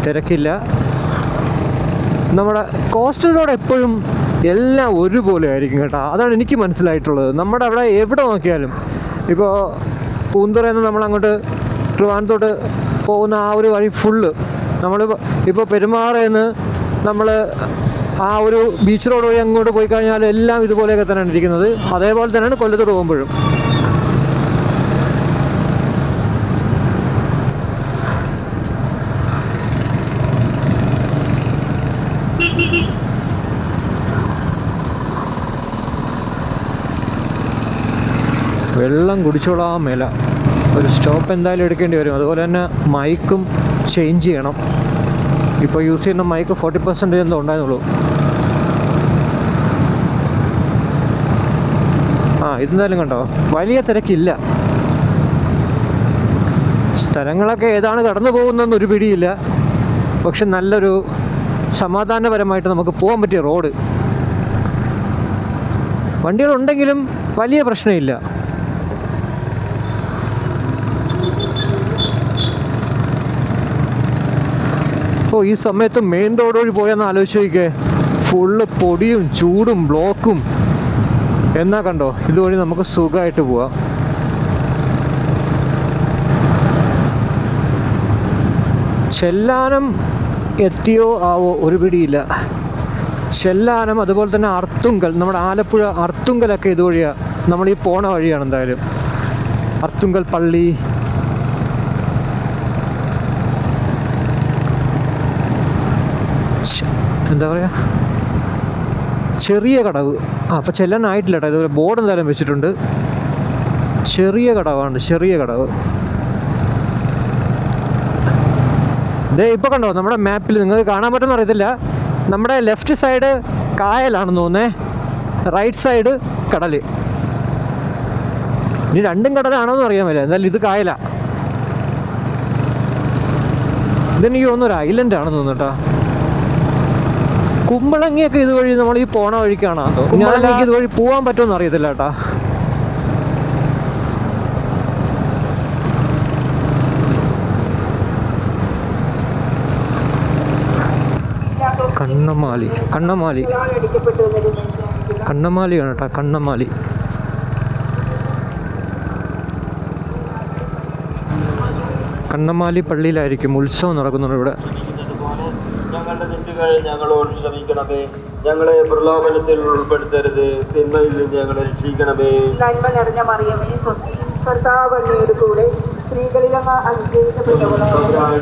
തിരക്കില്ല. നമ്മുടെ coastal road എപ്പോഴും എല്ലാം ഒരുപോലെ ആയിരിക്കും കേട്ടോ. അതാണ് എനിക്ക് മനസ്സിലായിട്ടുള്ളത്. നമ്മുടെ അവിടെ എവിടെ നോക്കിയാലും, ഇപ്പോൾ പൂന്തുറയിൽ നിന്ന് നമ്മളങ്ങോട്ട് ട്രിവാൻഡ്രത്തോട്ട് പോകുന്ന ആ ഒരു വഴി ഫുള്ള്, നമ്മൾ ഇപ്പോൾ പെരുമാറയിൽ നിന്ന് നമ്മൾ ആ ഒരു ബീച്ച് റോഡ് വഴി അങ്ങോട്ട് പോയി കഴിഞ്ഞാൽ എല്ലാം ഇതുപോലെയൊക്കെ തന്നെയാണ് ഇരിക്കുന്നത്. അതേപോലെ തന്നെയാണ് കൊല്ലത്തോട്ട് പോകുമ്പോഴും. വെള്ളം കുടിച്ചോളാൻ മേല. ഒരു സ്റ്റോപ്പ് എന്തായാലും എടുക്കേണ്ടി വരും. അതുപോലെ തന്നെ മൈക്കും ചേഞ്ച് ചെയ്യണം. ഇപ്പോൾ യൂസ് ചെയ്യുന്ന മൈക്ക് 40% എന്തോ ഉണ്ടായിരുന്നുള്ളൂ. ഇതെന്തായാലും കണ്ടോ, വലിയ തിരക്കില്ല. സ്ഥലങ്ങളൊക്കെ ഏതാണ് കടന്നു പോകുന്നതെന്നൊരു പിടിയില്ല. പക്ഷെ നല്ലൊരു സമാധാനപരമായിട്ട് നമുക്ക് പോകാൻ പറ്റിയ റോഡ്. വണ്ടികളുണ്ടെങ്കിലും വലിയ പ്രശ്നമില്ല. ഈ സമയത്ത് മെയിൻ റോഡ് വഴി പോയെന്ന് ആലോചിച്ച് നോക്കിക്കേ. ഫുള്ള് പൊടിയും ചൂടും ബ്ലോക്കും. എന്നാ കണ്ടോ, ഇതുവഴി നമുക്ക് സുഖമായിട്ട് പോവാം. ചെല്ലാനം എത്തിയോ ആവോ ഒരു പിടിയില്ല. ചെല്ലാനം, അതുപോലെ തന്നെ അർത്തുങ്കൽ, നമ്മുടെ ആലപ്പുഴ അർത്തുങ്കലൊക്കെ ഇതുവഴിയാണ്. നമ്മളീ പോണ വഴിയാണ് എന്തായാലും. അർത്തുങ്കൽ പള്ളി, എന്താ പറയുക, ചെറിയ കടവ്. അപ്പോൾ ചെല്ലാനായിട്ടില്ല കേട്ടോ. ഇതുപോലെ ബോർഡ് എന്തായാലും വെച്ചിട്ടുണ്ട്. ചെറിയ കടവാണ്, ചെറിയ കടവ്. ഇപ്പോൾ കണ്ടോ, നമ്മുടെ മാപ്പിൽ നിങ്ങൾക്ക് കാണാൻ പറ്റുമെന്ന് അറിയത്തില്ല, നമ്മുടെ ലെഫ്റ്റ് സൈഡ് കായലാണെന്ന് തോന്നേ, റൈറ്റ് സൈഡ് കടൽ. ഇനി രണ്ടും കടലാണോന്ന് അറിയാൻ പറ്റില്ല. എന്തായാലും ഇത് കായലാണ്. ഇതെനിക്ക് തോന്നുന്നു ഒരു ഐലൻഡ് ആണെന്ന് തോന്നുന്നു കേട്ടോ. കുമ്പളങ്ങിയൊക്കെ ഇതുവഴി നമ്മൾ ഈ പോണ വഴിക്കാണോ? കുമ്പളങ്ങിക്ക് ഇതുവഴി പോകാൻ പറ്റുമെന്ന് അറിയത്തില്ല കേട്ടാ. കണ്ണമാലി, കണ്ണമാലി, കണ്ണമാലിയാണ് കേട്ടോ, കണ്ണമാലി. കണ്ണമാലി പള്ളിയിലായിരിക്കും ഉത്സവം നടക്കുന്നുണ്ട് ഇവിടെ. ഞങ്ങളുടെ തെറ്റുകൾ ഞങ്ങളോട് ക്ഷമിക്കണമേ, ഞങ്ങളെ പ്രലോഭനത്തിൽ ഉൾപ്പെടുത്തരുത്, തിന്മയിൽ ഞങ്ങളെ രക്ഷിക്കണമേ. നന്മ നിറഞ്ഞ മറിയമേ, സ്വസ്തി, കർത്താവ് അങ്ങയോട് കൂടെ സ്ത്രീകളിൽ അങ്ങ് അനുഗ്രഹിക്കപ്പെട്ടവളാകുന്നു.